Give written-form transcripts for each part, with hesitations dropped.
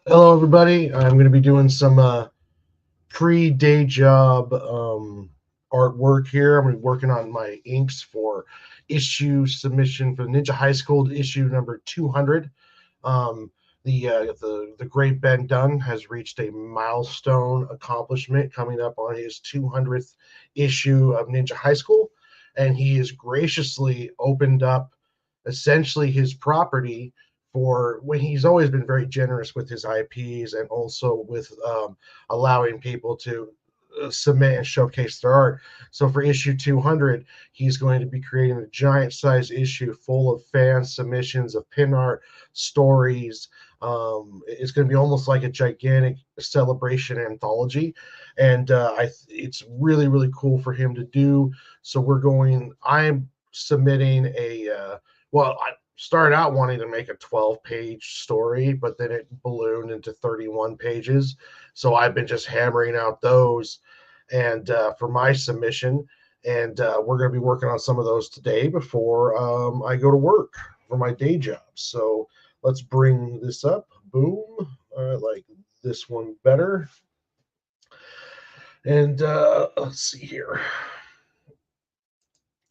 Hello, everybody. I'm going to be doing some pre-day job artwork here. I'm going to be working on my inks for issue submission for Ninja High School issue number 200. Um, the great Ben Dunn has reached a milestone accomplishment coming up on his 200th issue of Ninja High School, and he has graciously opened up essentially his property for when he's always been very generous with his IPs and also with allowing people to submit and showcase their art. So for issue 200, he's going to be creating a giant size issue full of fan submissions of pin art, stories. It's going to be almost like a gigantic celebration anthology, and it's really really cool for him to do. So I'm submitting I started out wanting to make a 12-page story, but then it ballooned into 31 pages. So I've been just hammering out those and for my submission. And we're going to be working on some of those today before I go to work for my day job. So let's bring this up. Boom. I like this one better. And let's see here.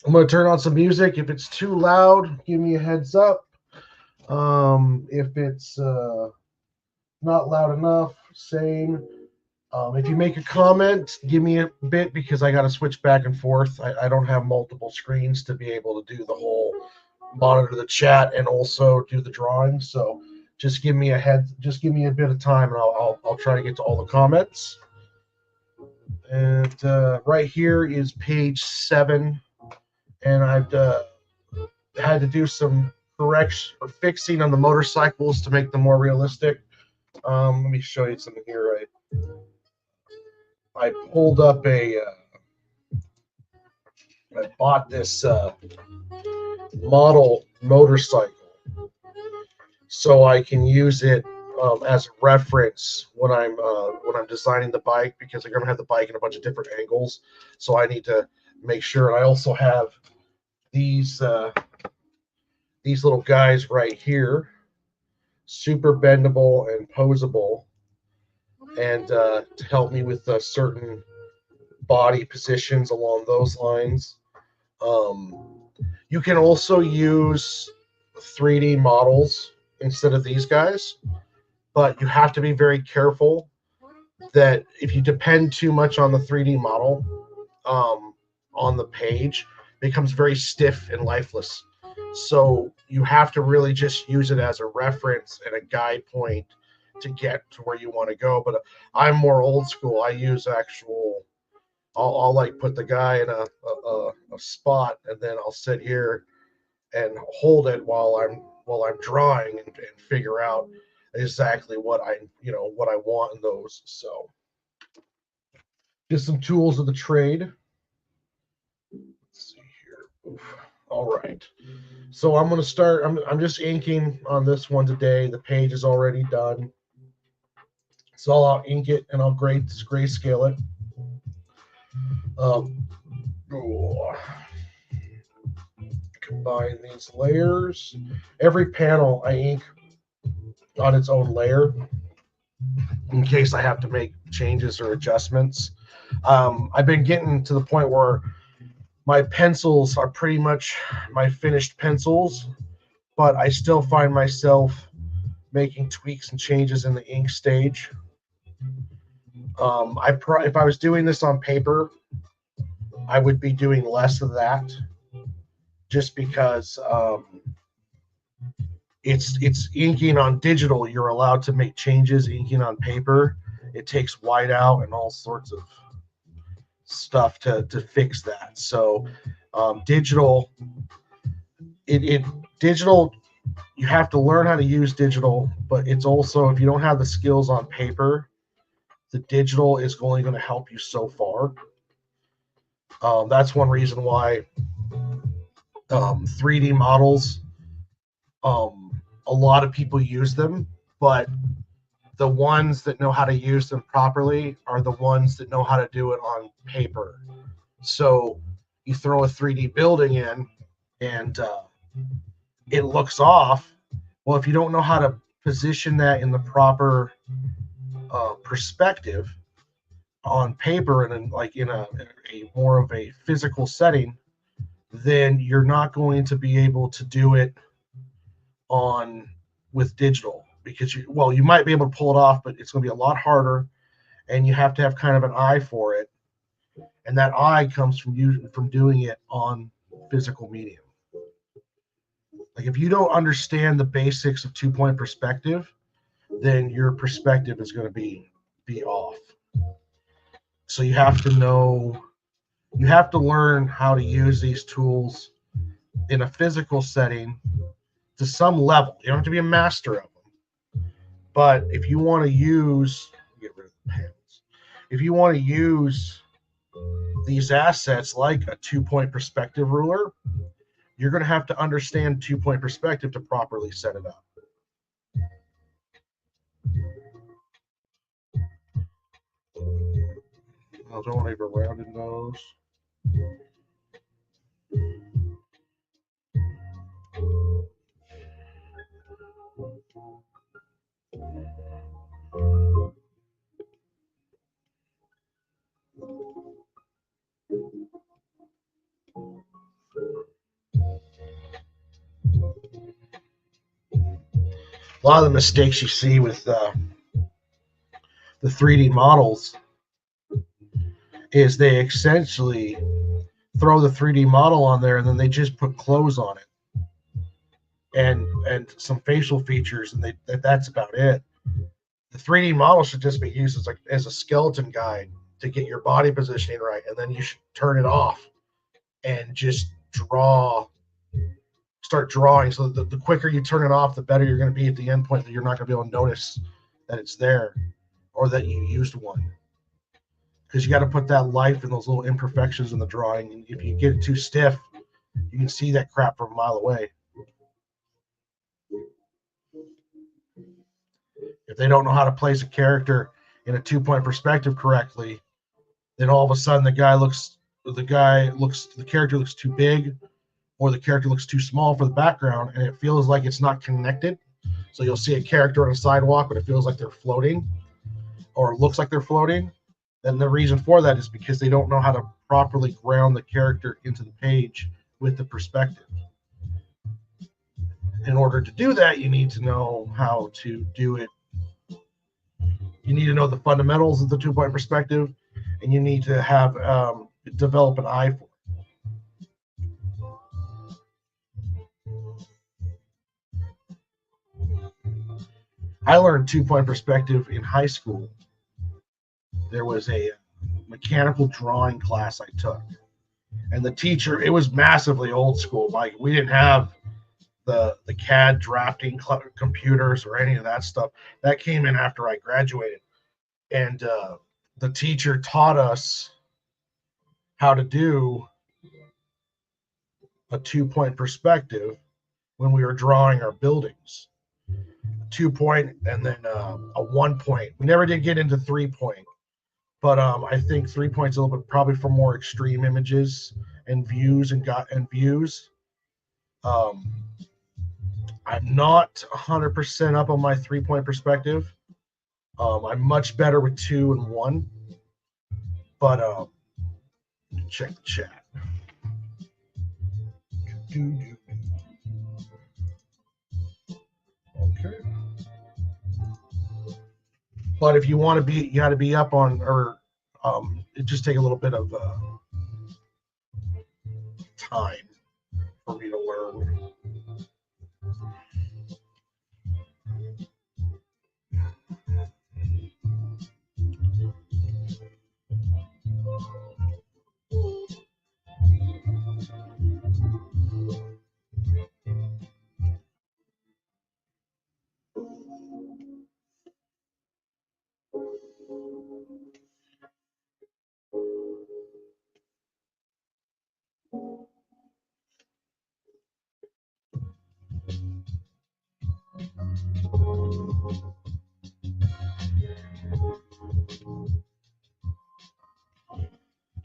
I'm going to turn on some music. If it's too loud, give me a heads up. If it's not loud enough, same. If you make a comment, give me a bit because I got to switch back and forth. I don't have multiple screens to be able to do the whole monitor the chat and also do the drawing. So just give me a bit of time, and I'll try to get to all the comments. And right here is page 7, and I've had to do some correction or fixing on the motorcycles to make them more realistic. Let me show you something here. I pulled up I bought this model motorcycle so I can use it as a reference when I'm designing the bike, because I'm gonna have the bike in a bunch of different angles. So I need to make sure. And I also have these little guys right here, super bendable and posable, and to help me with certain body positions along those lines. You can also use 3D models instead of these guys, but you have to be very careful that if you depend too much on the 3D model on the page, it becomes very stiff and lifeless. So you have to really just use it as a reference and a guide point to get to where you want to go. But I'm more old school. I use actual. I'll like put the guy in a spot, and then I'll sit here and hold it while I'm drawing and figure out exactly what I want in those. So just some tools of the trade. Let's see here. Oof. All right. So I'm going to start. I'm just inking on this one today. The page is already done. So I'll ink it and I'll grayscale it. Combine these layers. Every panel I ink on its own layer in case I have to make changes or adjustments. I've been getting to the point where my pencils are pretty much my finished pencils, but I still find myself making tweaks and changes in the ink stage. If I was doing this on paper, I would be doing less of that, just because it's inking on digital. You're allowed to make changes. Inking on paper, it takes white out and all sorts of stuff to fix that. So digital, digital, you have to learn how to use digital, but it's also, if you don't have the skills on paper, the digital is only going to help you so far. That's one reason why 3D models, a lot of people use them, but the ones that know how to use them properly are the ones that know how to do it on paper. So you throw a 3D building in and it looks off. Well, if you don't know how to position that in the proper perspective on paper and in, like in a more of a physical setting, then you're not going to be able to do it on with digital, because you might be able to pull it off, but it's going to be a lot harder, and you have to have kind of an eye for it, and that eye comes from doing it on physical medium. Like if you don't understand the basics of 2-point perspective, then your perspective is going to be off. So you have to learn how to use these tools in a physical setting to some level. You don't have to be a master of them. But if you want to get rid of the panels. If you want to use these assets like a 2-point perspective ruler, you're going to have to understand 2-point perspective to properly set it up. I don't want to even rounded nose. A lot of the mistakes you see with the 3D models is they essentially throw the 3D model on there and then they just put clothes on it and some facial features, and that's about it. The 3D model should just be used as a skeleton guide to get your body positioning right, and then you should turn it off and just start drawing. So the quicker you turn it off, the better you're going to be at the end point, that you're not going to be able to notice that it's there or that you used one. Because you got to put that life in those little imperfections in the drawing. And if you get it too stiff, you can see that crap from a mile away. If they don't know how to place a character in a 2-point perspective correctly, then all of a sudden the character looks too big, or the character looks too small for the background, and it feels like it's not connected. So you'll see a character on a sidewalk, but it feels like they're floating, or it looks like they're floating. Then the reason for that is because they don't know how to properly ground the character into the page with the perspective. In order to do that, you need to know how to do it. You need to know the fundamentals of the 2-point perspective, and you need to have develop an eye for it. I learned 2-point perspective in high school. There was a mechanical drawing class I took, and the teacher, it was massively old school. Like, we didn't have the CAD drafting computers or any of that stuff. That came in after I graduated, and the teacher taught us how to do a 2-point perspective when we were drawing our buildings. 2-point and then a 1-point. We never did get into 3-point, but I think 3-point's a little bit probably for more extreme images and views and views. I'm not 100% up on my 3-point perspective. I'm much better with 2 and 1, but check the chat. Okay. But if you want to be, you got to be up on, or it just take a little bit of time for me to learn.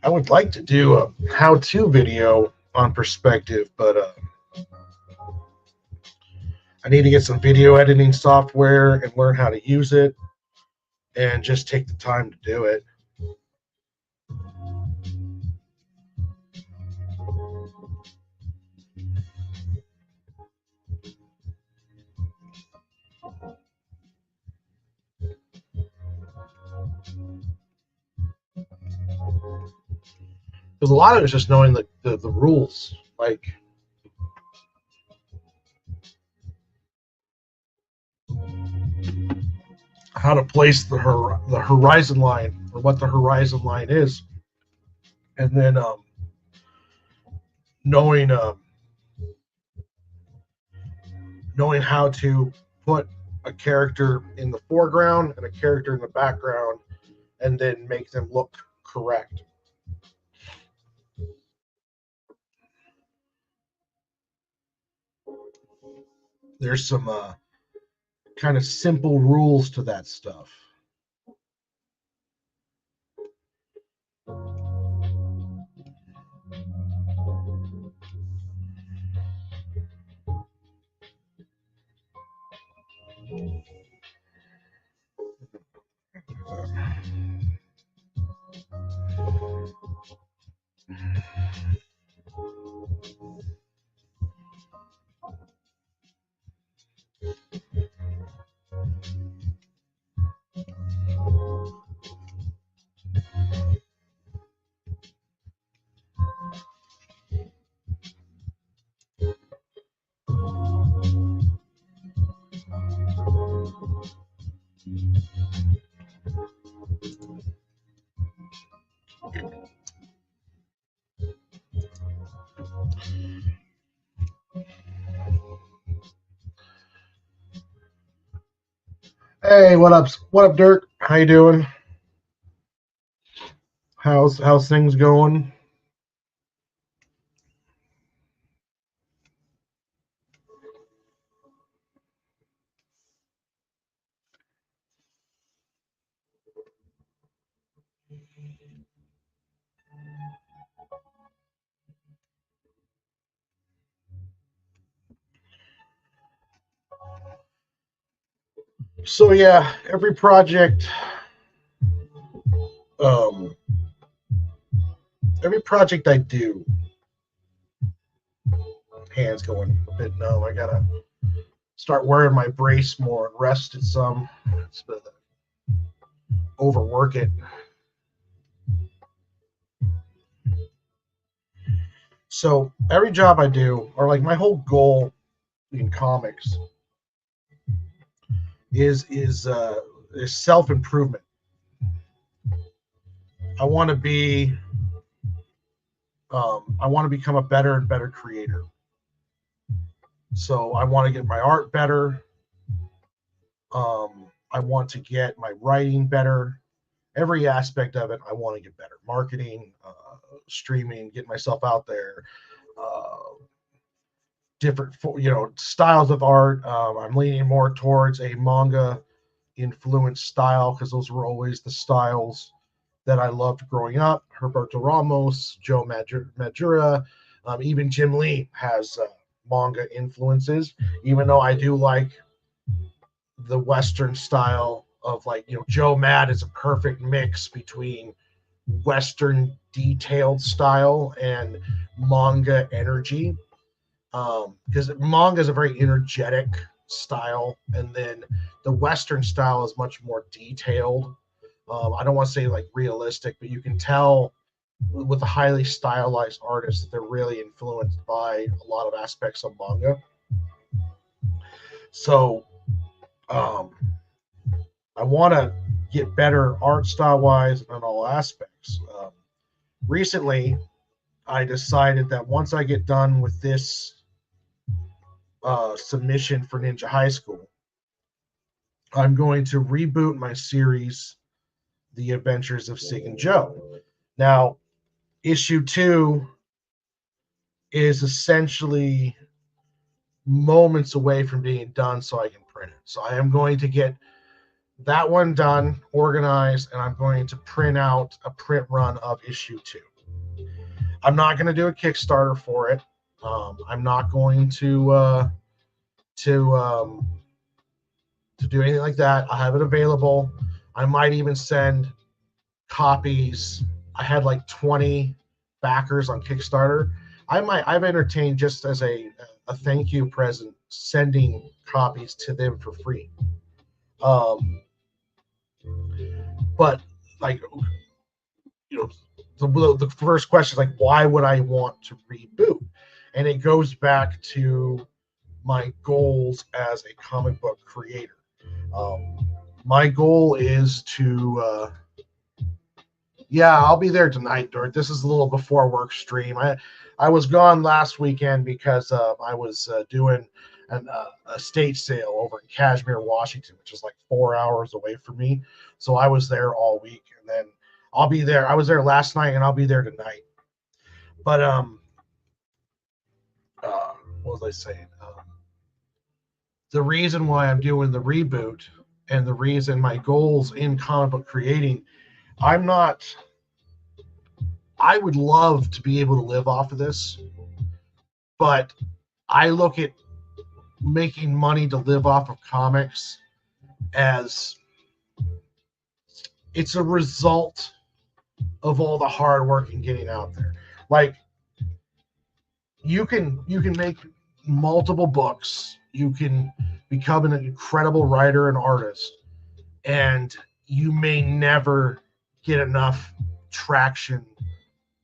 I would like to do a how-to video on perspective, but I need to get some video editing software and learn how to use it and just take the time to do it. Because a lot of it's just knowing the rules, like how to place the horizon line or what the horizon line is, and then knowing knowing how to put a character in the foreground and a character in the background, and then make them look correct. There's some kind of simple rules to that stuff. Hey, what up? What up, Dirk? How you doing? How's things going? So yeah, um, every project I do, hands going a bit numb. I gotta start wearing my brace more and rest it some. It's been overwork it. So every job I do, or like my whole goal in comics, is self improvement. I want to be, I want to become a better and better creator. So I want to get my art better. I want to get my writing better. Every aspect of it, I want to get better. Marketing, streaming, get myself out there. Uh, Different, styles of art. I'm leaning more towards a manga influenced style because those were always the styles that I loved growing up. Herberto Ramos, Joe Madura, even Jim Lee has manga influences. Even though I do like the Western style of, like, Joe Mad is a perfect mix between Western detailed style and manga energy, because manga is a very energetic style, and then the Western style is much more detailed. I don't want to say like realistic, but you can tell with a highly stylized artist that they're really influenced by a lot of aspects of manga. So I want to get better art style wise on all aspects. Recently, I decided that once I get done with this submission for Ninja High School, I'm going to reboot my series, The Adventures of Sig and Joe. Now, issue 2 is essentially moments away from being done so I can print it. So I am going to get that one done, organized, and I'm going to print out a print run of issue 2. I'm not going to do a Kickstarter for it. I'm not going to to do anything like that, I have it available. I might even send copies. I had like 20 backers on Kickstarter. I've entertained, just as a thank you present, sending copies to them for free. But like, the first question is like, why would I want to reboot? And it goes back to my goals as a comic book creator. My goal is to I'll be there tonight, Dort. This is a little before work stream. I was gone last weekend because I was doing an estate sale over in Kashmere, Washington, which is like 4 hours away from me. So I was there all week, and then I'll be there. I was there last night, and I'll be there tonight. But what was I saying? The reason why I'm doing the reboot and the reason my goals in comic book creating, I would love to be able to live off of this, but I look at making money to live off of comics as it's a result of all the hard work and getting out there. Like, you can make multiple books, you can become an incredible writer and artist, and you may never get enough traction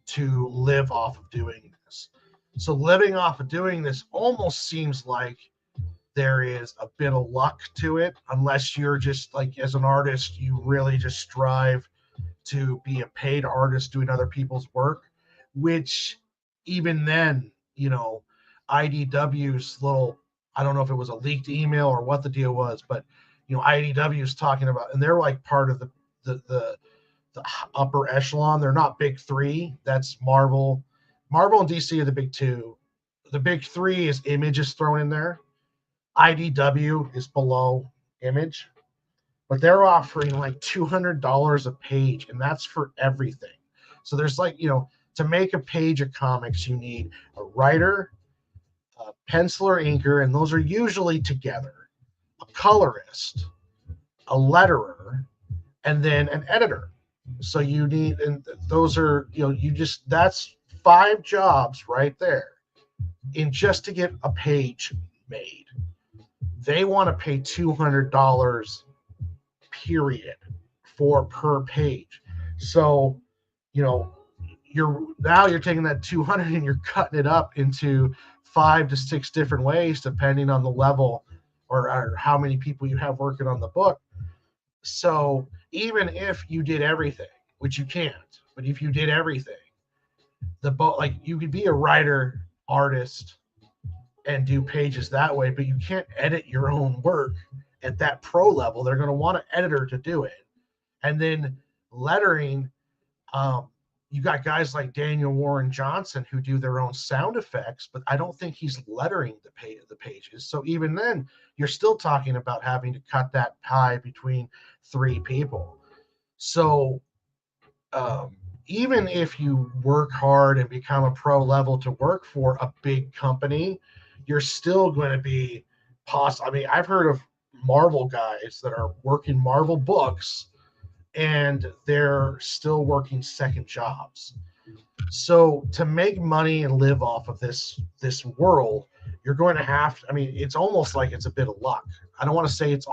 to live off of doing this. So living off of doing this almost seems like there is a bit of luck to it, unless you're just like, as an artist, you really just strive to be a paid artist doing other people's work, which even then, IDW's little, I don't know if it was a leaked email or what the deal was, but IDW is talking about, and they're like part of the upper echelon. They're not big three. That's Marvel and DC are the big two. The big three is Image is thrown in there. IDW is below Image, but they're offering like $200 a page, and that's for everything. So there's like, to make a page of comics, you need a writer, a penciler, inker, and those are usually together, a colorist, a letterer, and then an editor. So you need, and those are, that's 5 jobs right there in just to get a page made. They want to pay $200 period per page. So, you're taking that 200 and you're cutting it up into 5 to 6 different ways, depending on the level or how many people you have working on the book. So even if you did everything, which you can't, but if you did everything, like, you could be a writer, artist, and do pages that way, but you can't edit your own work at that pro level. They're going to want an editor to do it. And then lettering, you got guys like Daniel Warren Johnson who do their own sound effects, but I don't think he's lettering the pages. So even then, you're still talking about having to cut that pie between 3 people. So even if you work hard and become a pro level to work for a big company, you're still going to be I mean, I've heard of Marvel guys that are working Marvel books and they're still working second jobs. So to make money and live off of this world, you're going to have to, I mean, it's almost like it's a bit of luck. I don't want to say it's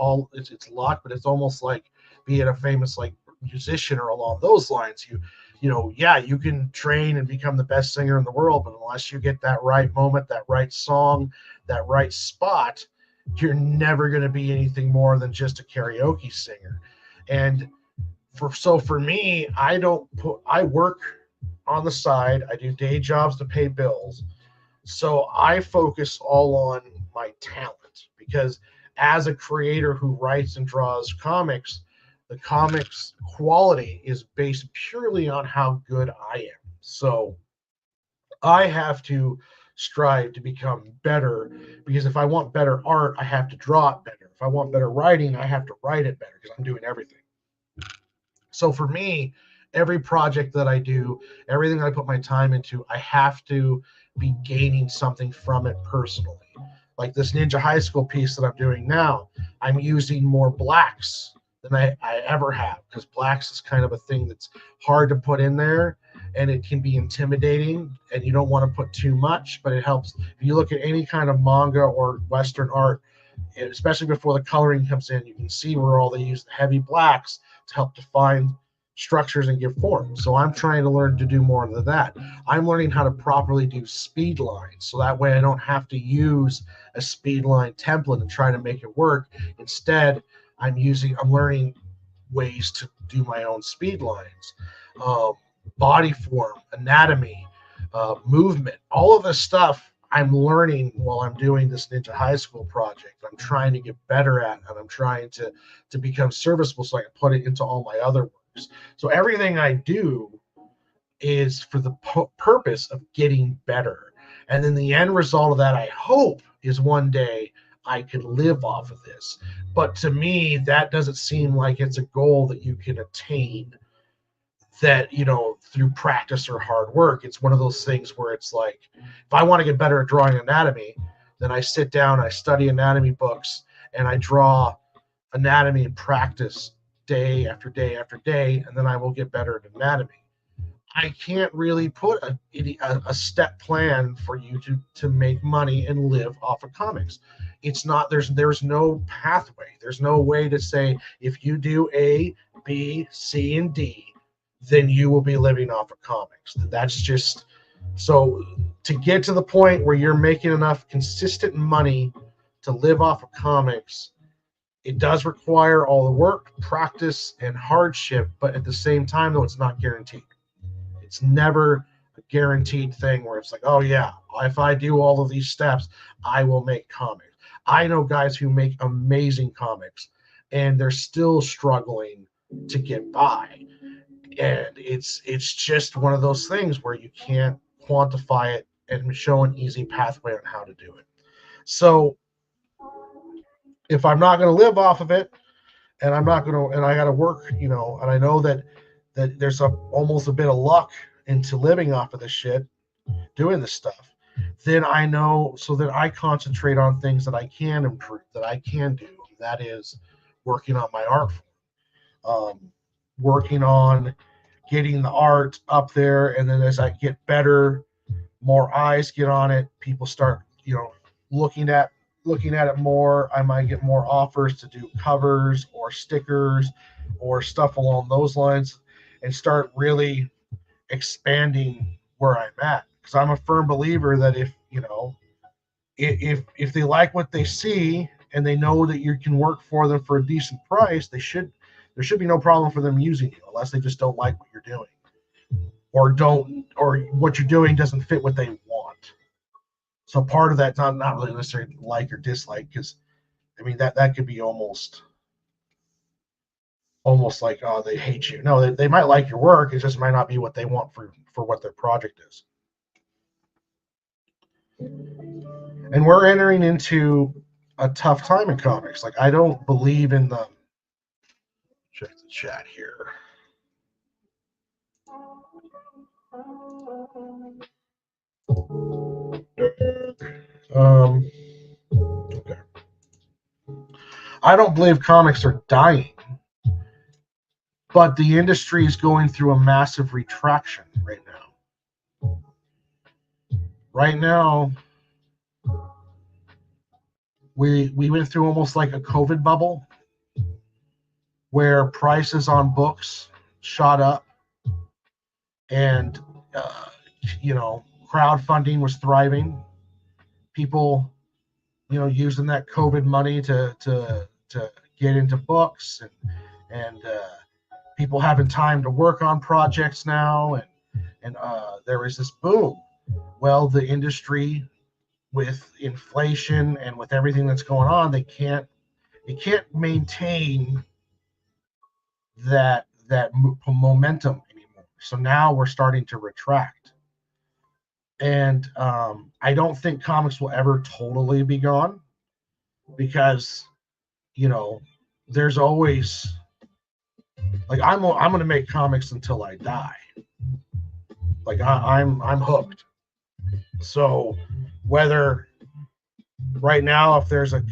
luck, but it's almost like being a famous like musician or along those lines. You can train and become the best singer in the world, but unless you get that right moment, that right song, that right spot, you're never going to be anything more than just a karaoke singer. And for me, I work on the side. I do day jobs to pay bills. So I focus all on my talent, because as a creator who writes and draws comics, the comics quality is based purely on how good I am. So I have to strive to become better, because if I want better art, I have to draw it better. If I want better writing, I have to write it better, because I'm doing everything. So for me, every project that I do, everything that I put my time into, I have to be gaining something from it personally. Like this Ninja High School piece that I'm doing now, I'm using more blacks than I ever have, because blacks is kind of a thing that's hard to put in there, and it can be intimidating, and you don't want to put too much, but it helps. If you look at any kind of manga or Western art, especially before the coloring comes in, you can see where all they use the heavy blacks to help define structures and give form. So I'm trying to learn to do more of that. I'm learning how to properly do speed lines, so that way I don't have to use a speed line template and try to make it work. Instead, I'm learning ways to do my own speed lines, um, body form, anatomy, movement, all of this stuff I'm learning while I'm doing this Ninja High School project. I'm trying to get better at, and I'm trying to become serviceable so I can put it into all my other works. So everything I do is for the purpose of getting better. And then the end result of that, I hope, is one day I could live off of this. But to me, that doesn't seem like it's a goal that you can attain, that, through practice or hard work. It's one of those things where it's like, if I want to get better at drawing anatomy, then I sit down, I study anatomy books, and I draw anatomy and practice day after day after day, and then I will get better at anatomy. I can't really put a step plan for you to make money and live off of comics. It's not, there's no pathway. There's no way to say, if you do A, B, C, and D, then you will be living off of comics. That's just, so to get to the point where you're making enough consistent money to live off of comics, it does require all the work, practice, and hardship, but at the same time, though, it's not guaranteed. It's never a guaranteed thing where it's like, oh yeah, if I do all of these steps, I will make comics. I know guys who make amazing comics, and they're still struggling to get by. And it's just one of those things where you can't quantify it and show an easy pathway on how to do it. So if I'm not going to live off of it, and I'm not going to, and I got to work, and I know that there's almost a bit of luck into living off of this shit, doing this stuff, then I know, so that I concentrate on things that I can improve, that I can do. That is working on my art form, working on getting the art up there, and then as I get better, more eyes get on it, people start, looking at it more. I might get more offers to do covers or stickers or stuff along those lines, and start really expanding where I'm at. Because I'm a firm believer that if they like what they see, and they know that you can work for them for a decent price, there should be no problem for them using you, unless they just don't like what you're doing, or what you're doing doesn't fit what they want. So part of that's not really necessarily like or dislike, because I mean that could be almost like, oh, they hate you. No, they might like your work. It just might not be what they want for what their project is. And we're entering into a tough time in comics. Like, I don't believe in the, check the chat here. Okay. I don't believe comics are dying, but the industry is going through a massive retraction right now. Right now, we went through almost like a COVID bubble, where prices on books shot up, and crowdfunding was thriving. People, using that COVID money to get into books, and people having time to work on projects now, and there was this boom. Well, the industry, with inflation and with everything that's going on, it can't maintain that momentum anymore. So now we're starting to retract, and I don't think comics will ever totally be gone, because there's always, like, I'm going to make comics until I die. Like, I'm hooked. So whether Right now, if there's a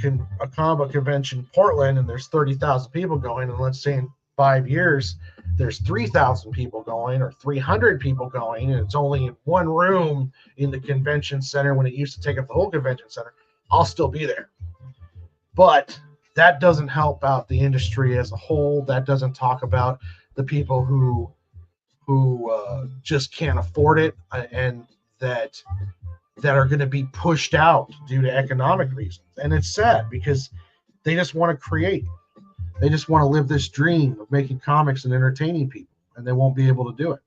comic book convention in Portland and there's 30,000 people going, and let's say in 5 years there's 3,000 people going or 300 people going, and it's only in one room in the convention center when it used to take up the whole convention center, I'll still be there. But that doesn't help out the industry as a whole. That doesn't talk about the people who just can't afford it and that are going to be pushed out due to economic reasons. And it's sad because they just want to create. They just want to live this dream of making comics and entertaining people, and they won't be able to do it.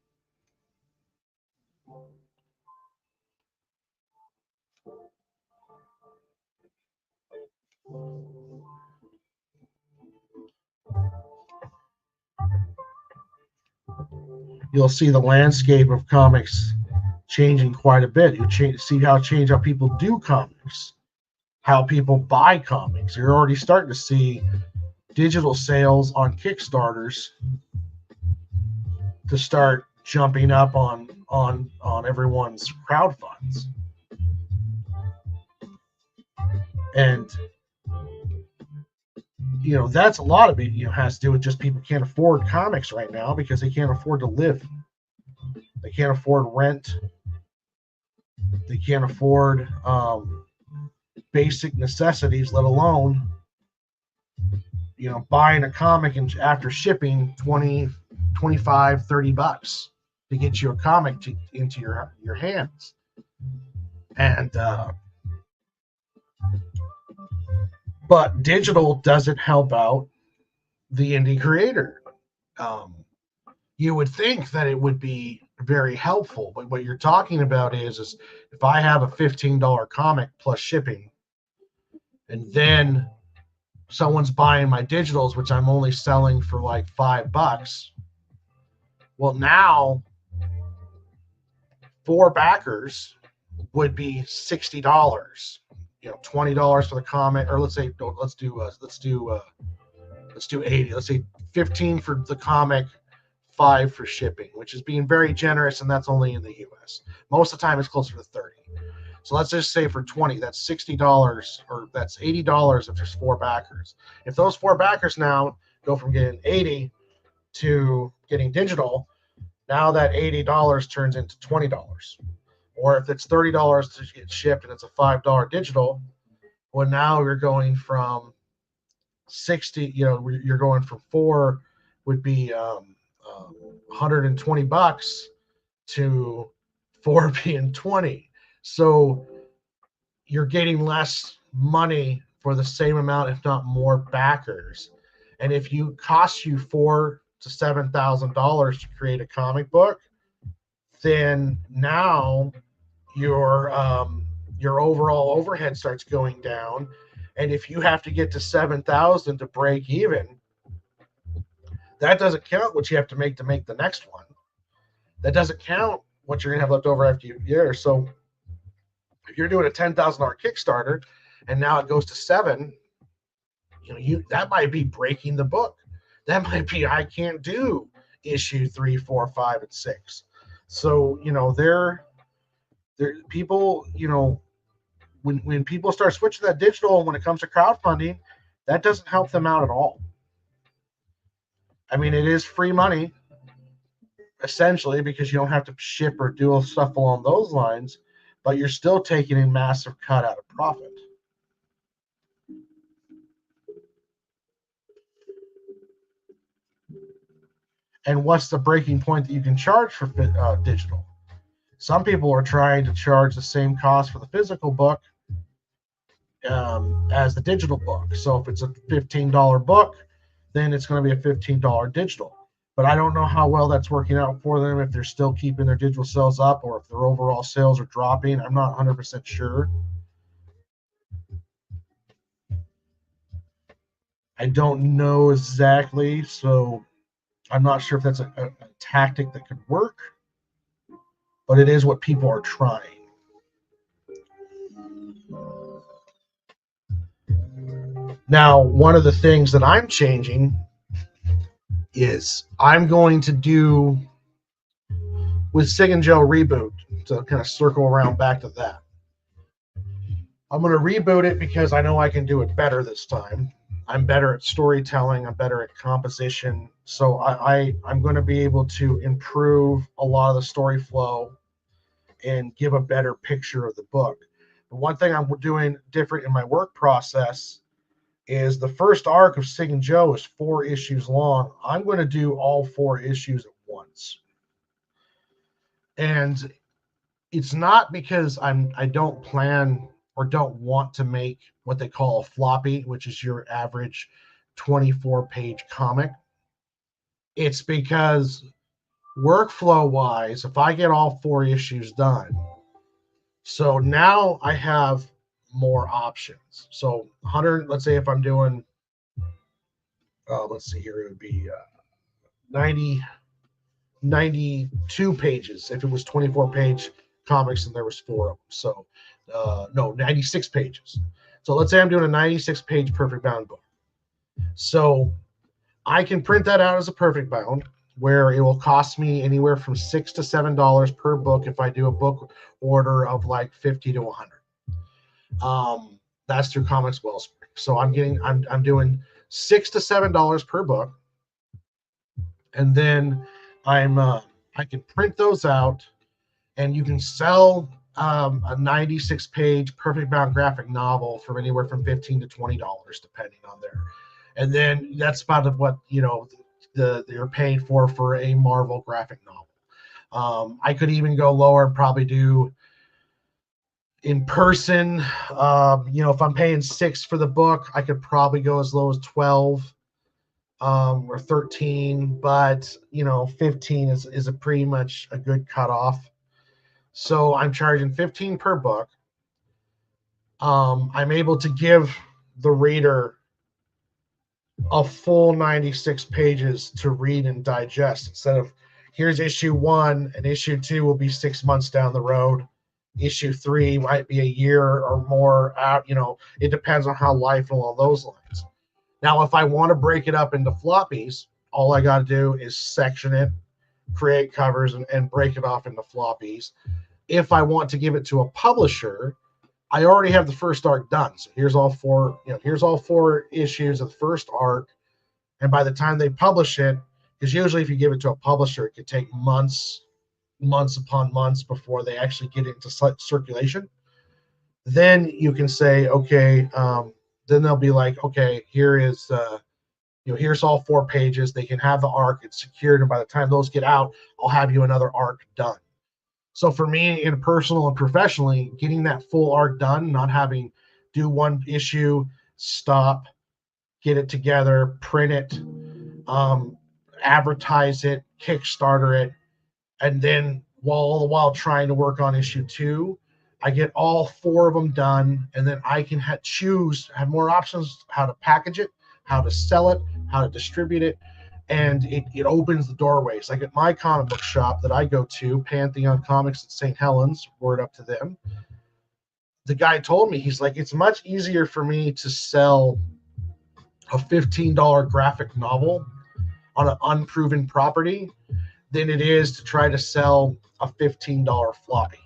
You'll see the landscape of comics changing quite a bit. You see how people do comics, how people buy comics. You're already starting to see digital sales on Kickstarters to start jumping up on everyone's crowd funds. And that's a lot of it has to do with just people can't afford comics right now because they can't afford to live. They can't afford rent. They can't afford basic necessities, let alone buying a comic and after shipping 20, 25, $30 to get you a comic into your hands. And but digital doesn't help out the indie creator. You would think that it would be very helpful, but what you're talking about is if I have a $15 comic plus shipping, and then someone's buying my digitals, which I'm only selling for like $5. Well, now 4 backers would be $60. $20 for the comic, or let's do 80. Let's say 15 for the comic, 5 for shipping, which is being very generous, and that's only in the US. Most of the time it's closer to 30. So let's just say for 20, that's $60, or that's $80 if there's 4 backers. If those 4 backers now go from getting 80 to getting digital, now that $80 turns into $20. Or if it's $30 to get shipped and it's a $5 digital, well, now you're going from 60, you're going from 4 would be $120 to 4 being 20. So you're getting less money for the same amount, if not more backers. And if you cost you $4,000 to $7,000 to create a comic book, then now your overall overhead starts going down. And if you have to get to 7,000 to break even, that doesn't count what you have to make the next one. That doesn't count what you're gonna have left over after year. So if you're doing a $10,000 Kickstarter and now it goes to 7, that might be breaking the book. That might be I can't do issue 3, 4, 5, and 6. So they're people. When people start switching to that digital, when it comes to crowdfunding, that doesn't help them out at all. I mean, it is free money essentially because you don't have to ship or do stuff along those lines, but you're still taking a massive cut out of profit. And what's the breaking point that you can charge for digital? Some people are trying to charge the same cost for the physical book as the digital book. So if it's a $15 book, then it's going to be a $15 digital. But I don't know how well that's working out for them, if they're still keeping their digital sales up or if their overall sales are dropping. I'm not 100% sure. I don't know exactly, so I'm not sure if that's a tactic that could work, but it is what people are trying. Now, one of the things that I'm changing is I'm going to do with Sig and Joe Reboot, to kind of circle around back to that. I'm going to reboot it because I know I can do it better this time. I'm better at storytelling. I'm better at composition. So I'm going to be able to improve a lot of the story flow and give a better picture of the book. But one thing I'm doing different in my work process is the first arc of Sig and Joe is 4 issues long. I'm going to do all 4 issues at once. And it's not because I don't plan or don't want to make what they call a floppy, which is your average 24-page comic. It's because workflow wise, if I get all 4 issues done, so now I have more options. So 100, let's say if I'm doing, let's see here, it would be 90, 92 pages if it was 24-page comics and there was 4 of them. So no, 96 pages. So let's say I'm doing a 96-page perfect bound book. So I can print that out as a perfect bound, where it will cost me anywhere from $6 to $7 per book if I do a book order of like 50 to 100. That's through Comics Wellspring. So I'm doing $6 to $7 per book, and then I can print those out, and you can sell a 96-page perfect bound graphic novel from anywhere from $15 to $20 depending on there. And then that's about what you're paying for a Marvel graphic novel. I could even go lower and probably do in person. If I'm paying $6 for the book, I could probably go as low as 12 or 13, but 15 is a pretty much a good cutoff. So I'm charging 15 per book. I'm able to give the reader a full 96 pages to read and digest instead of here's issue 1 and issue 2 will be 6 months down the road. Issue 3 might be a year or more out. It depends on how life along those lines. Now, if I want to break it up into floppies, all I got to do is section it, create covers, and break it off into floppies. If I want to give it to a publisher, I already have the first arc done. So here's all 4 issues of the first arc. And by the time they publish it, because usually if you give it to a publisher, it could take months upon months before they actually get into circulation. Then you can say, okay, then they'll be like, okay, here's all 4 pages. They can have the arc. It's secured. And by the time those get out, I'll have you another arc done. So for me, in personal and professionally, getting that full arc done, not having do one issue, stop, get it together, print it, advertise it, Kickstarter it, and then all the while trying to work on issue 2, I get all 4 of them done, and then I can have more options how to package it, how to sell it, how to distribute it, and it opens the doorways. Like at my comic book shop that I go to, Pantheon Comics at St. Helens, word up to them, the guy told me, he's like, it's much easier for me to sell a $15 graphic novel on an unproven property than it is to try to sell a $15 floppy.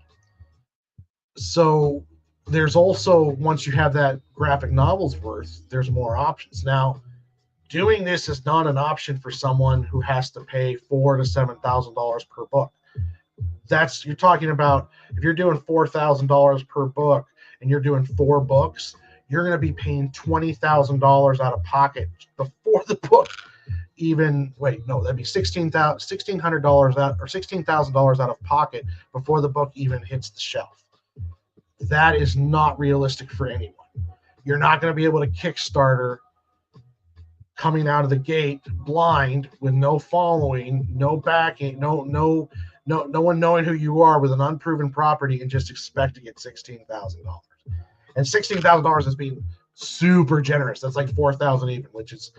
So there's also, once you have that graphic novel's worth, there's more options. Now, doing this is not an option for someone who has to pay $4,000 to $7,000 per book. You're talking about if you're doing $4,000 per book and you're doing 4 books, you're going to be paying $20,000 out of pocket before the book even. Wait, no, that'd be $1,600 out or $16,000 out of pocket before the book even hits the shelf. That is not realistic for anyone. You're not going to be able to Kickstarter coming out of the gate blind with no following, no backing, no one knowing who you are with an unproven property and just expect to get $16,000. And $16,000 is being super generous. That's like $4,000 even, which is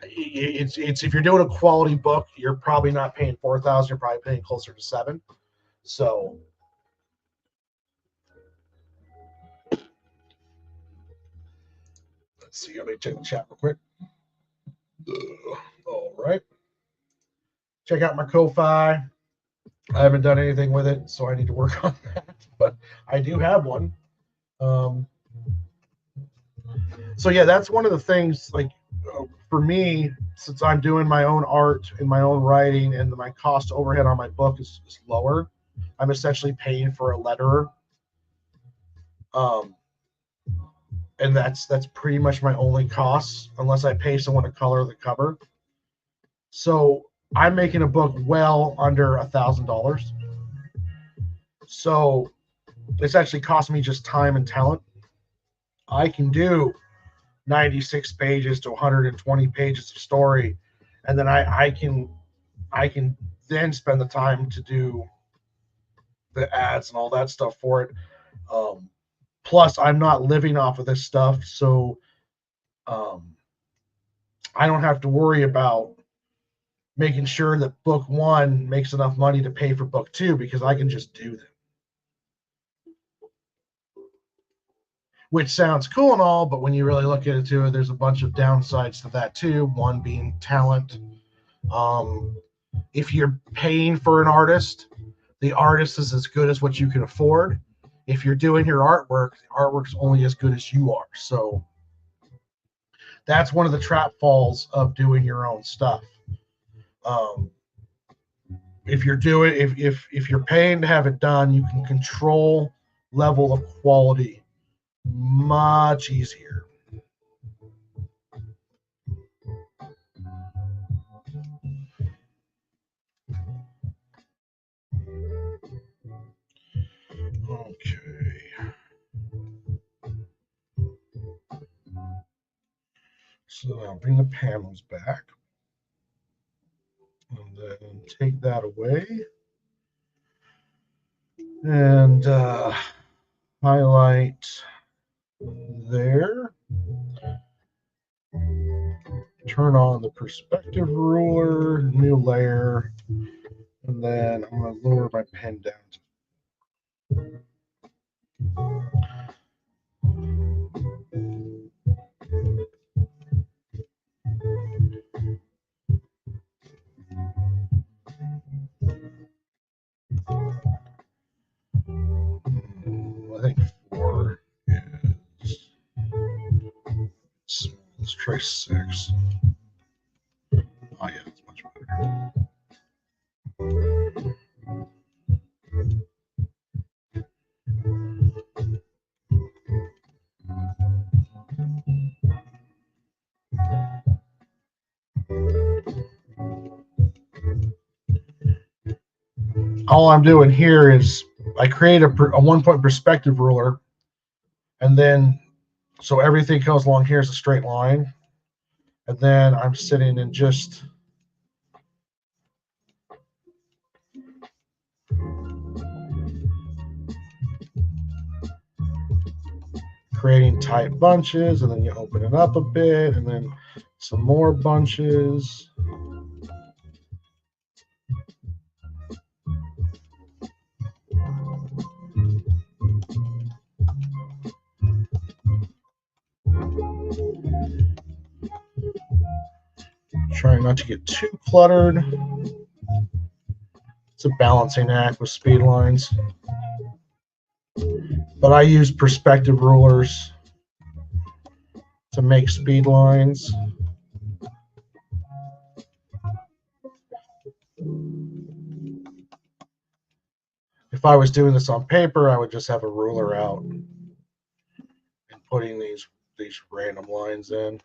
it's if you're doing a quality book, you're probably not paying $4,000. You're probably paying closer to $7,000. So let's see. Let me check the chat real quick. All right. Check out my Ko-Fi. I haven't done anything with it, so I need to work on that. But I do have one. So yeah, that's one of the things. Like for me, since I'm doing my own art and my own writing, and my cost overhead on my book is lower, I'm essentially paying for a letterer, um, and that's pretty much my only costs, unless I pay someone to color the cover. So I'm making a book well under $1,000. So it's actually cost me just time and talent. I can do 96 pages to 120 pages of story, and then I can then spend the time to do the ads and all that stuff for it. Um, Plus, I'm not living off of this stuff, so um, I don't have to worry about making sure that book one makes enough money to pay for book two, because I can just do them. Which sounds cool and all, but when you really look at it too, there's a bunch of downsides to that too. One being talent. Um, if you're paying for an artist, the artist is as good as what you can afford. If you're doing your artwork, the artwork's only as good as you are. So that's one of the trap falls of doing your own stuff. Um, if you're doing if you're paying to have it done, you can control level of quality much easier. Okay, so I'll bring the panels back and then take that away and highlight there. Turn on the perspective ruler, new layer, and then I'm going to lower my pen down. I think 4 is small. Let's try 6. Oh yeah, it's much better. All I'm doing here is I create a 1-point perspective ruler, and then so everything goes along here is a straight line, and then I'm sitting and just creating tight bunches, and then you open it up a bit, and then some more bunches. Trying not to get too cluttered. It's a balancing act with speed lines. But I use perspective rulers to make speed lines. If I was doing this on paper, I would just have a ruler out and putting these random lines in.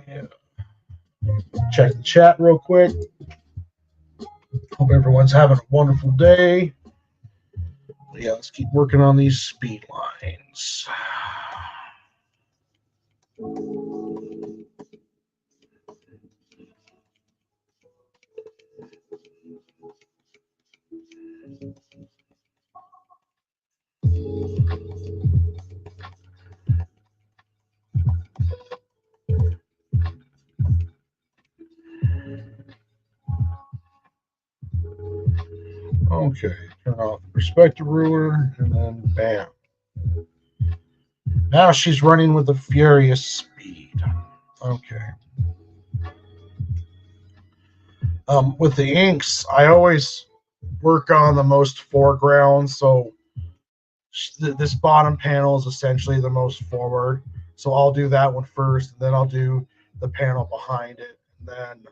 Yeah. Check the chat real quick. Hope everyone's having a wonderful day. Yeah, let's keep working on these speed lines. Okay, turn off the perspective ruler, and then bam. Now she's running with a furious speed. Okay. With the inks, I always work on the most foreground, so this bottom panel is essentially the most forward. So I'll do that one first, and then I'll do the panel behind it. And then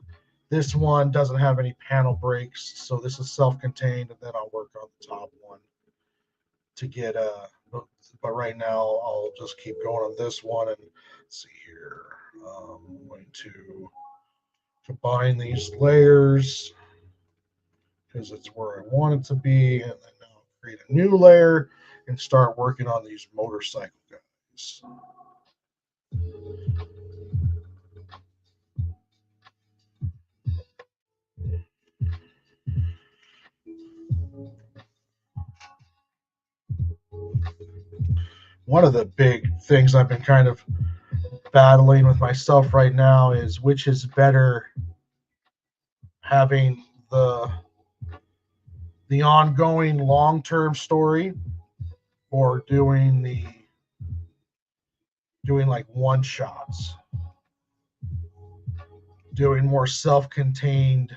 this one doesn't have any panel breaks, so this is self-contained, and then I'll work on the top one to get but right now I'll just keep going on this one. And let's see here. I'm going to combine these layers because it's where I want it to be, and then now create a new layer and start working on these motorcycle guys. One of the big things I've been kind of battling with myself right now is which is better, having the ongoing long-term story or doing like one shots, doing more self-contained,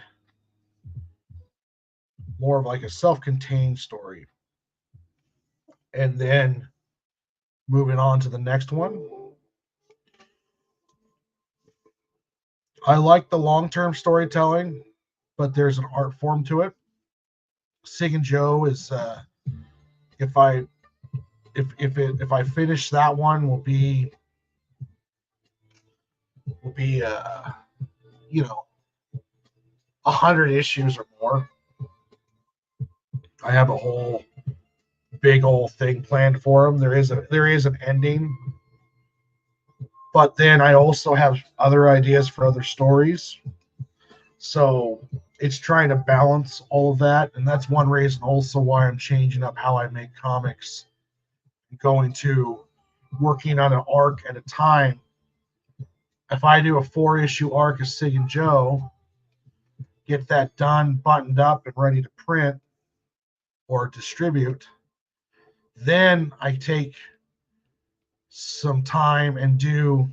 more of like a self-contained story, and then moving on to the next one. I like the long-term storytelling, but there's an art form to it. Sig and Joe is if I finish that one will be you know 100 issues or more. I have a whole big old thing planned for them. There is an ending, but then I also have other ideas for other stories. So it's trying to balance all of that, and that's one reason also why I'm changing up how I make comics, going to working on an arc at a time. If I do a 4-issue arc of Sig and Joe, get that done, buttoned up, and ready to print or distribute, then I take some time and do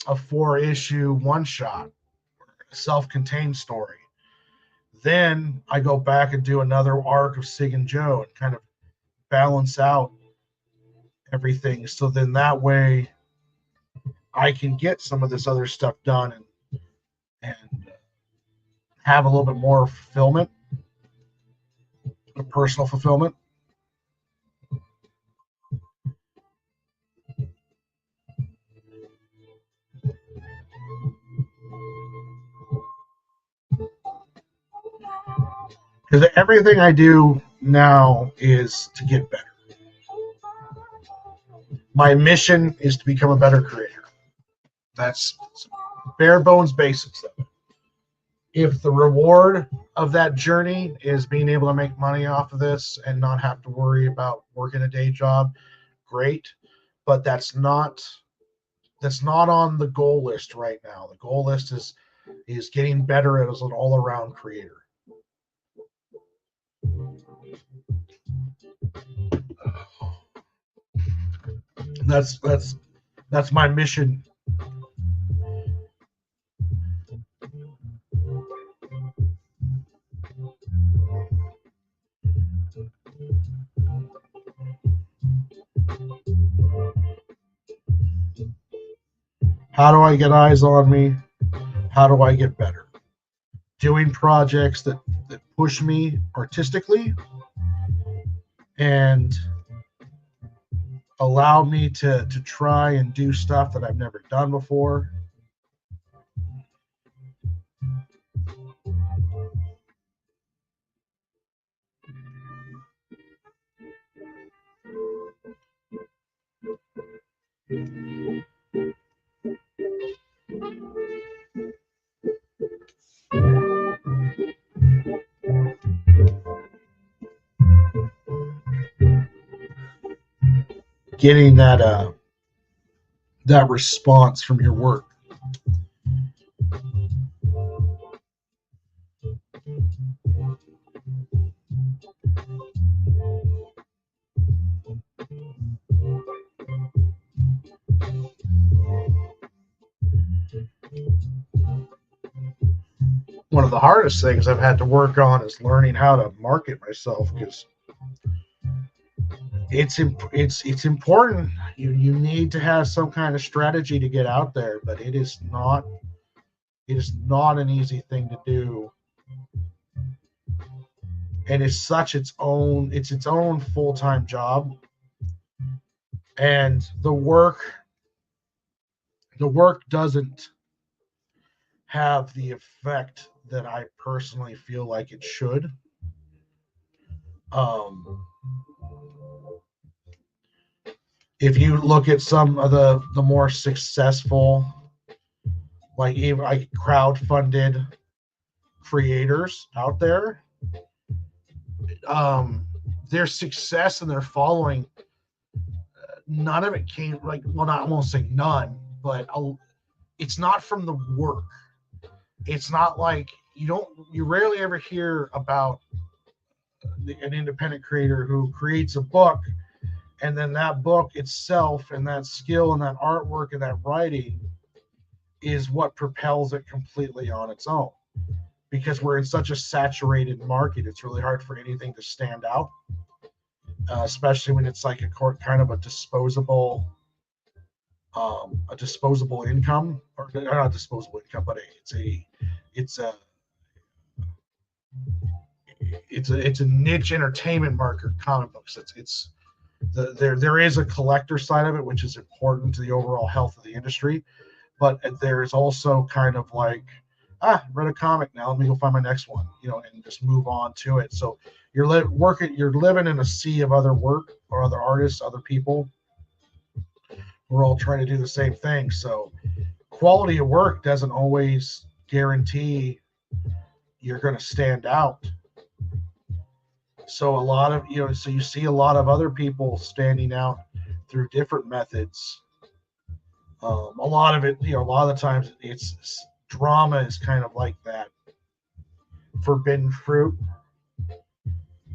a 4-issue one-shot, self-contained story. Then I go back and do another arc of Sig and Joe and kind of balance out everything. So then that way I can get some of this other stuff done and have a little bit more fulfillment, personal fulfillment. Because everything I do now is to get better. My mission is to become a better creator. That's bare bones basics of it. If the reward of that journey is being able to make money off of this and not have to worry about working a day job, great. But that's not on the goal list right now. The goal list is getting better as an all-around creator. That's my mission. How do I get eyes on me? How do I get better? Doing projects that push me artistically and allow me to try and do stuff that I've never done before. Getting that response from your work. one of the hardest things I've had to work on is learning how to market myself, because it's important. You need to have some kind of strategy to get out there, but it is not an easy thing to do, and it's its own full-time job, and the work doesn't have the effect that I personally feel like it should. Um, if you look at some of the more successful, like even like crowd-funded creators out there, um, their success and their following, none of it came, like, well, not, I won't say none, but it's not from the work. It's not like you rarely ever hear about an independent creator who creates a book, and then that book itself and that skill and that artwork and that writing is what propels it completely on its own, because we're in such a saturated market. It's really hard for anything to stand out, especially when it's like kind of a disposable income, or not disposable income, but it's a niche entertainment market. Comic books. There is a collector side of it, which is important to the overall health of the industry, but there is also kind of like, read a comic, now let me go find my next one, and just move on to it. So you're living in a sea of other work, or other artists, other people. We're all trying to do the same thing. So quality of work doesn't always guarantee you're going to stand out. So so you see a lot of other people standing out through different methods. A lot of it, a lot of the times, it's drama is kind of like that forbidden fruit,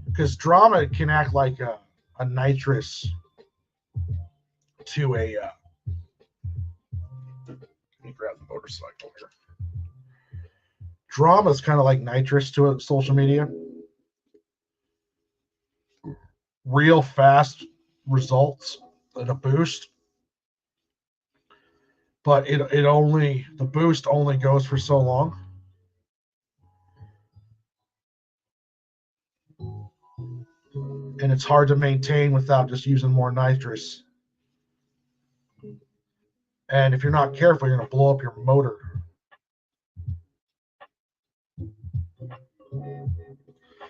because drama can act like a nitrous to a. Let me grab the motorcycle here. Drama is kind of like nitrous to a social media. Real fast results and a boost, but the boost only goes for so long. And it's hard to maintain without just using more nitrous. And if you're not careful, you're going to blow up your motor.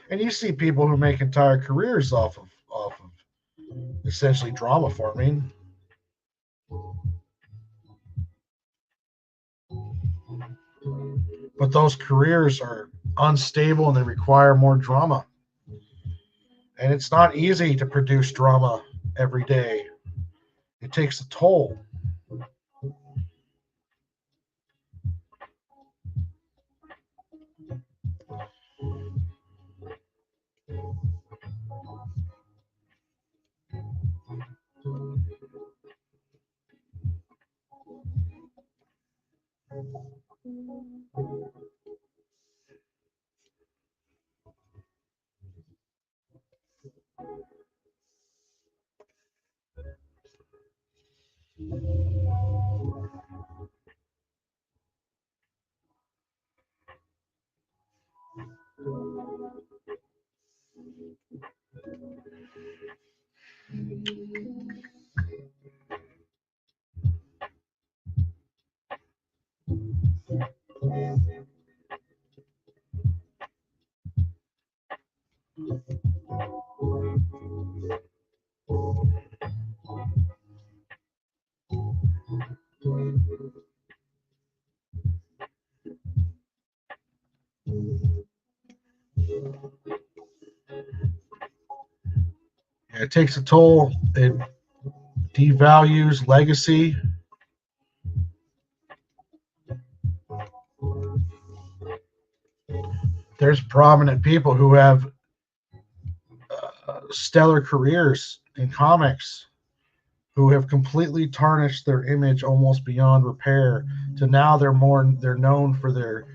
And you see people who make entire careers off of essentially drama farming. But those careers are unstable and they require more drama. And it's not easy to produce drama every day. It takes a toll. It takes a toll. It devalues legacy. There's prominent people who have stellar careers in comics who have completely tarnished their image almost beyond repair, to now they're known for their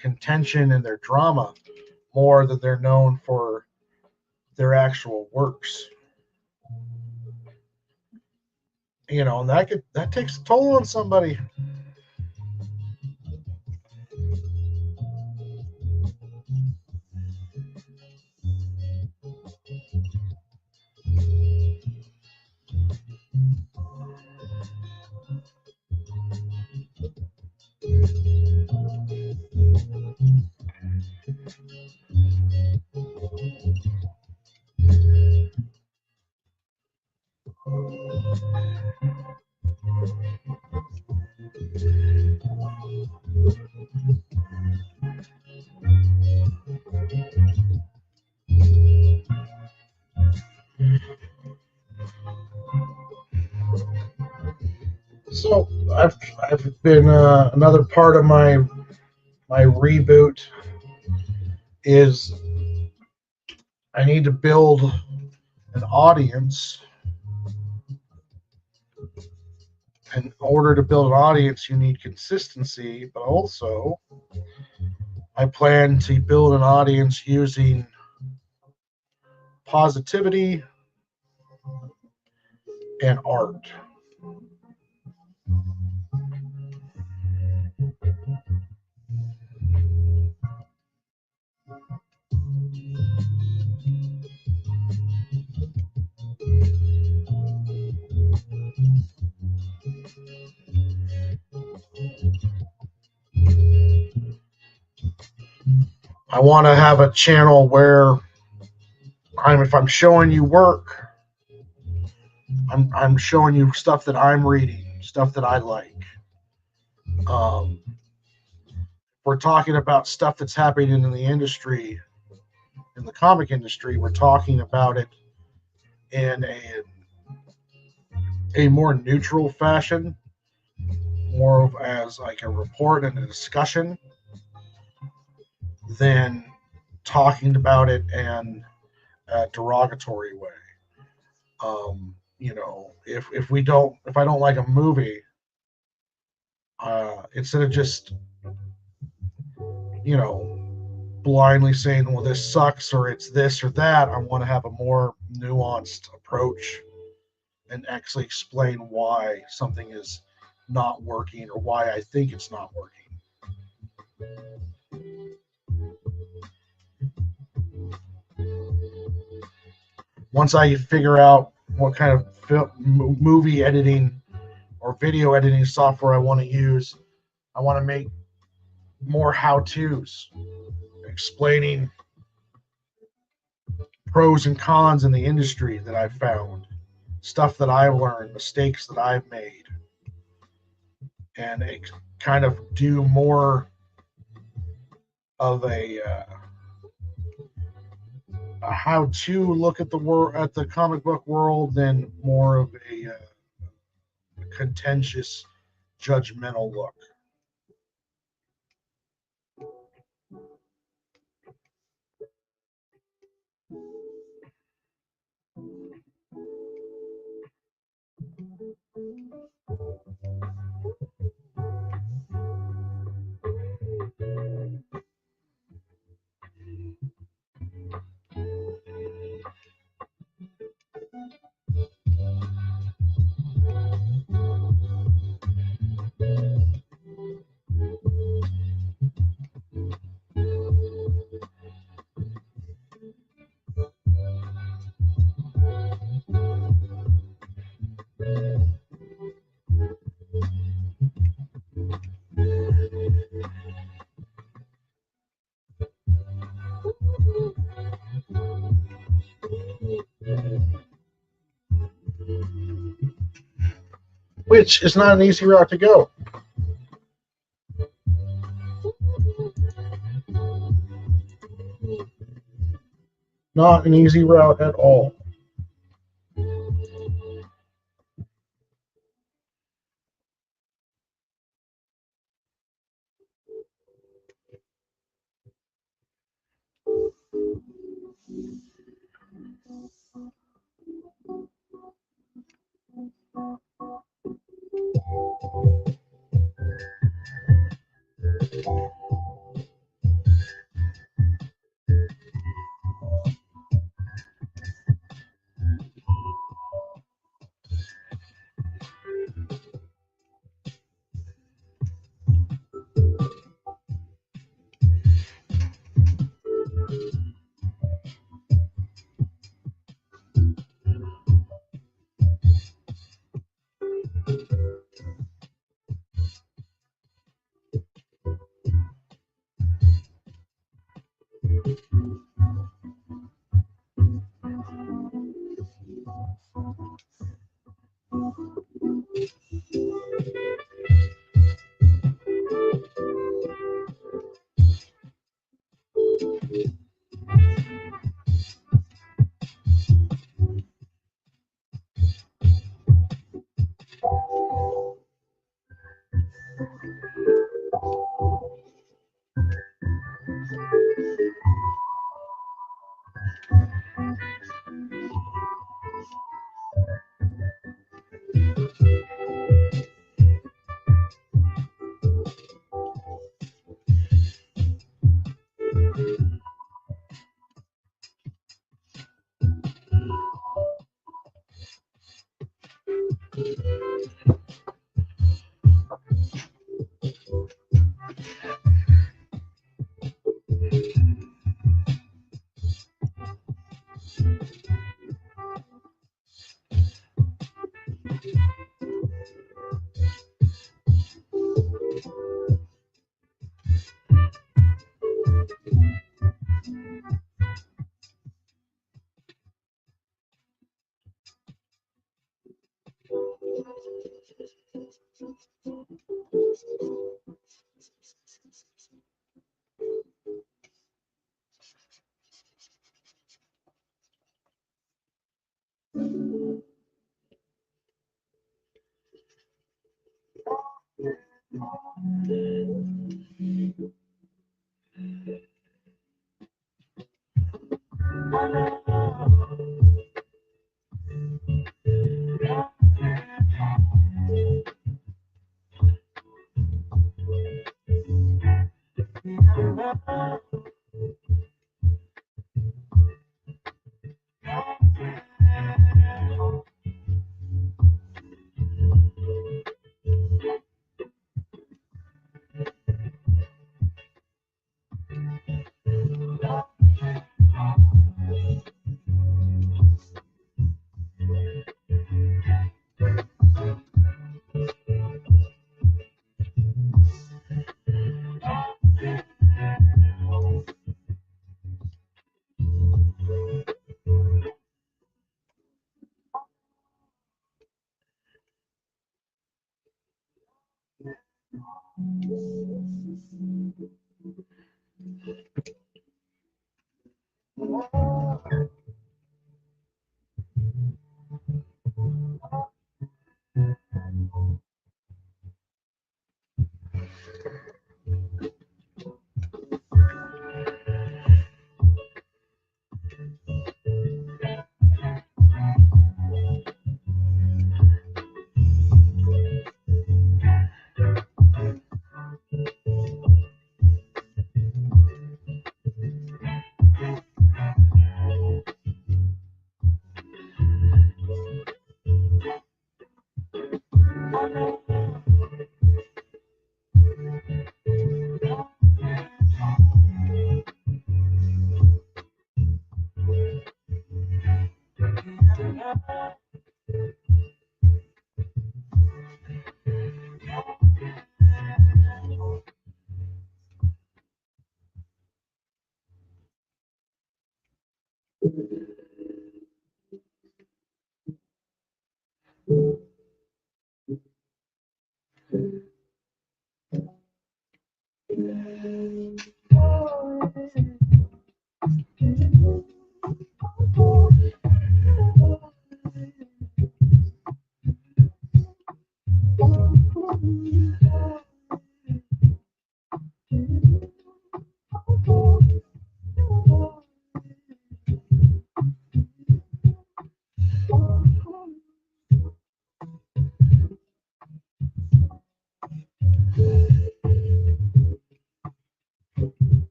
contention and their drama more than they're known for their actual works. You know, and that takes a toll on somebody. So I've been another part of my reboot is I need to build an audience. In order to build an audience, you need consistency, but also I plan to build an audience using positivity and art. I want to have a channel where if I'm showing you work, I'm showing you stuff that I'm reading, stuff that I like. Um, we're talking about stuff that's happening in the industry, in the comic industry. We're talking about it in a more neutral fashion, more of as like a report and a discussion than talking about it in a derogatory way. You know, if I don't like a movie, instead of just you know blindly saying, well, this sucks or it's this or that, I want to have a more nuanced approach and actually explain why something is not working or why I think it's not working. Once I figure out what kind of movie editing or video editing software I want to use, I want to make more how to's explaining pros and cons in the industry that I've found, stuff that I've learned, mistakes that I've made, and kind of do more of a how to look at the world at the comic book world than more of a contentious, judgmental look. Which is not an easy route to go. Not an easy route at all.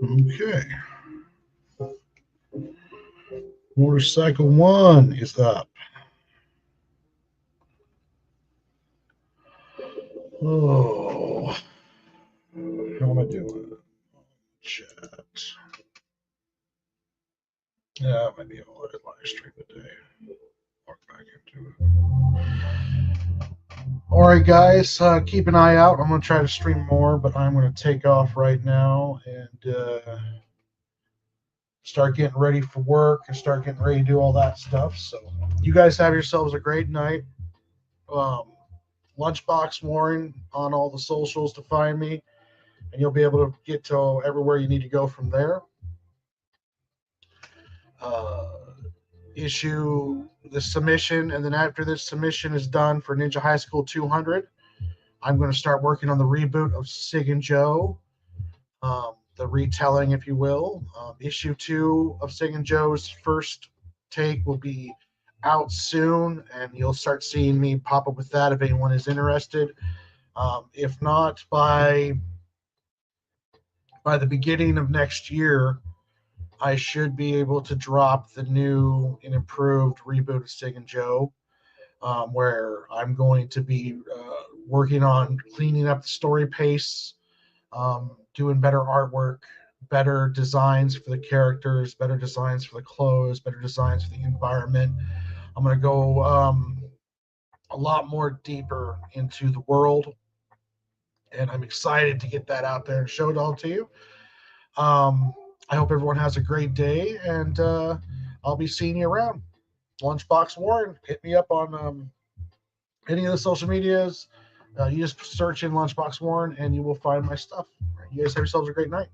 Okay. Motorcycle 1 is up. Oh, how am I doing? Chat. Yeah, I might be able to live stream today. Walk back into it. All right, guys, keep an eye out. I'm going to try to stream more, but I'm going to take off right now and start getting ready for work and start getting ready to do all that stuff. So, you guys have yourselves a great night. Lunchbox Warren on all the socials to find me, and you'll be able to get to everywhere you need to go from there. Issue the submission, and then after this submission is done for Ninja High School 200, I'm going to start working on the reboot of Sig and Joe, the retelling, if you will. Issue 2 of Sig and Joe's first take will be out soon, and you'll start seeing me pop up with that if anyone is interested. If not, by the beginning of next year, I should be able to drop the new and improved reboot of Sig and Joe, where I'm going to be working on cleaning up the story pace, doing better artwork, better designs for the characters, better designs for the clothes, better designs for the environment. I'm going to go a lot more deeper into the world, and I'm excited to get that out there and show it all to you. I hope everyone has a great day, and I'll be seeing you around. Lunchbox Warren, hit me up on any of the social medias. You just search in Lunchbox Warren, and you will find my stuff. You guys have yourselves a great night.